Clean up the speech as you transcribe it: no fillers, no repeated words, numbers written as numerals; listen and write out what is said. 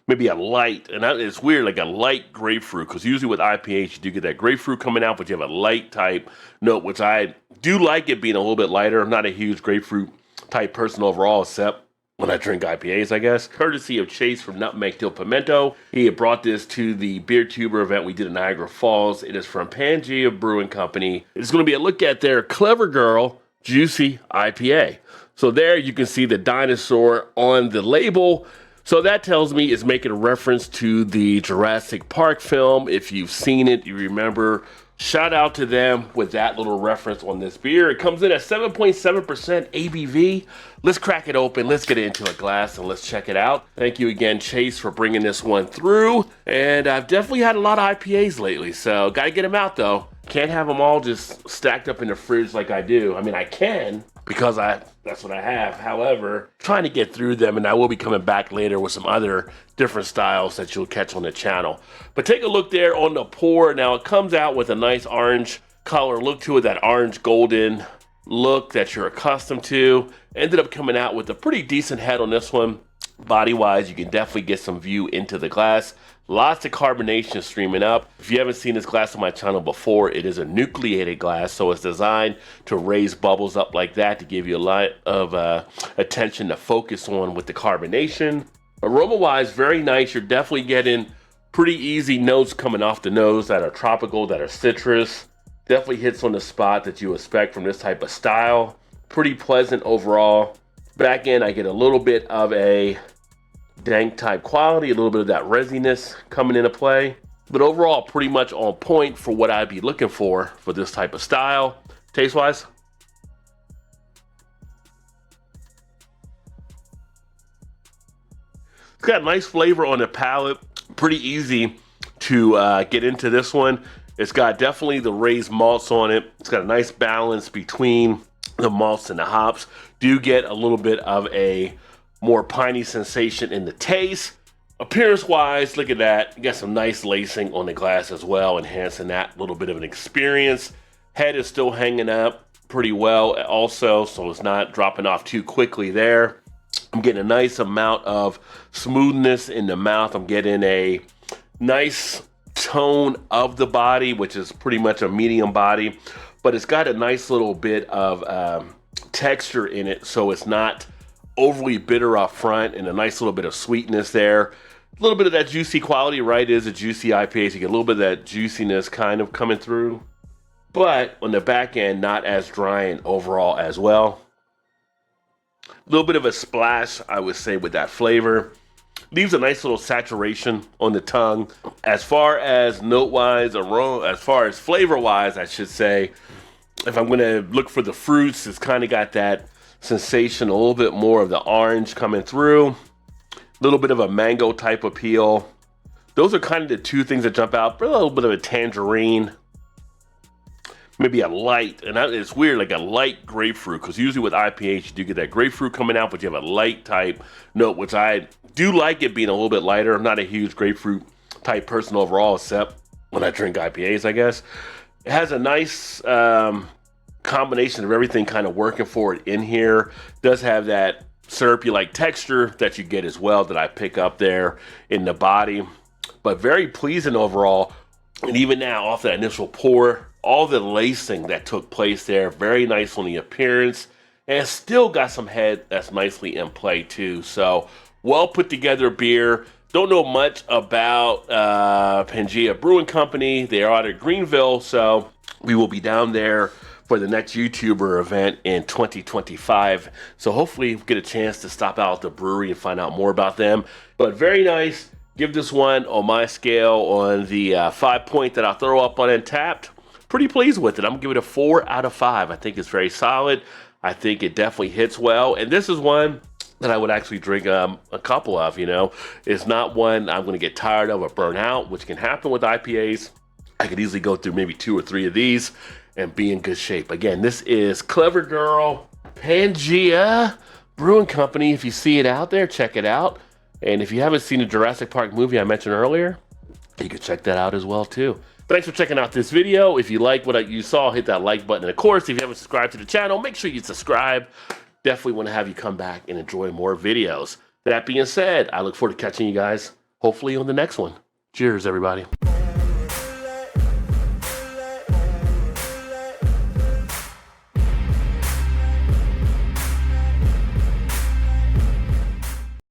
maybe a light, and it's weird, like a light grapefruit, because usually with IPAs you do get that grapefruit coming out, but you have a light type note, which I do like it being a little bit lighter. I'm not a huge grapefruit type person overall, except when I drink IPAs, I guess. Courtesy of Chase from Nutmeg Till Pimento. He had brought this to the Beer Tuber event we did in Niagara Falls. It is from Pangea Brewing Company. It's going to be a look at their Clever Girl Juicy IPA. So there you can see the dinosaur on the label. So that tells me it's making a reference to the Jurassic Park film. If you've seen it, you remember. Shout out to them with that little reference on this beer. It comes in at 7.7% ABV. Let's crack it open. Let's get it into a glass and let's check it out. Thank you again, Chase, for bringing this one through. And I've definitely had a lot of IPAs lately, so gotta get them out though. Can't have them all just stacked up in the fridge like I do. I mean, I can, because that's what I have. However, trying to get through them, and I will be coming back later with some other different styles that you'll catch on the channel. But take a look there on the pour. Now it comes out with a nice orange color look to it, that orange golden look that you're accustomed to. Ended up coming out with a pretty decent head on this one. Body-wise, you can definitely get some view into the glass. Lots of carbonation streaming up. If you haven't seen this glass on my channel before, it is a nucleated glass, so it's designed to raise bubbles up like that to give you a lot of attention to focus on with the carbonation. Aroma-wise, very nice. You're definitely getting pretty easy notes coming off the nose that are tropical, that are citrus. Definitely hits on the spot that you expect from this type of style. Pretty pleasant overall. Back end, I get a little bit of a dank type quality, a little bit of that resiness coming into play, but overall pretty much on point for what I'd be looking for this type of style. Taste wise, it's got a nice flavor on the palate, pretty easy to get into this one. It's got definitely the raised malts on it. It's got a nice balance between the malts and the hops. Do get a little bit of a more piney sensation in the taste. Appearance wise, look at that. You got some nice lacing on the glass as well, enhancing that little bit of an experience. Head is still hanging up pretty well also, so it's not dropping off too quickly there. I'm getting a nice amount of smoothness in the mouth. I'm getting a nice tone of the body, which is pretty much a medium body, but it's got a nice little bit of texture in it, so it's not overly bitter up front, and a nice little bit of sweetness there. A little bit of that juicy quality, right? It is a juicy IPA, so you get a little bit of that juiciness kind of coming through, but on the back end, not as dry and overall as well. A little bit of a splash, I would say, with that flavor. Leaves a nice little saturation on the tongue. As far as note-wise, as far as flavor-wise, I should say, if I'm gonna look for the fruits, it's kind of got that sensation, a little bit more of the orange coming through, a little bit of a mango type appeal. Those are kind of the two things that jump out. A little bit of a tangerine, maybe a light, and it's weird, like a light grapefruit, because usually with IPAs you do get that grapefruit coming out, but you have a light type note, which I do like it being a little bit lighter. I'm not a huge grapefruit type person overall, except when I drink IPAs, I guess. It has a nice combination of everything kind of working for it in here. Does have that syrupy like texture that you get as well that I pick up there in the body, but very pleasing overall. And even now, off that initial pour, all the lacing that took place there, very nice on the appearance, and it's still got some head that's nicely in play too. So well put together beer. Don't know much about Pangea Brewing Company. They are out of Greenville, so we will be down there for the next YouTuber event in 2025. So hopefully we'll get a chance to stop out at the brewery and find out more about them. But very nice. Give this one on my scale on the 5-point that I'll throw up on Untapped. Pretty pleased with it. I'm gonna give it a 4 out of 5. I think it's very solid. I think it definitely hits well. And this is one that I would actually drink a couple of, you know. It's not one I'm gonna get tired of or burn out, which can happen with IPAs. I could easily go through maybe 2 or 3 of these and be in good shape. Again, this is Clever Girl Pangea Brewing Company. If you see it out there, check it out. And if you haven't seen the Jurassic Park movie I mentioned earlier, you can check that out as well too. Thanks for checking out this video. If you like what you saw, hit that like button. And of course, if you haven't subscribed to the channel, make sure you subscribe. Definitely want to have you come back and enjoy more videos. That being said, I look forward to catching you guys hopefully on the next one. Cheers, everybody.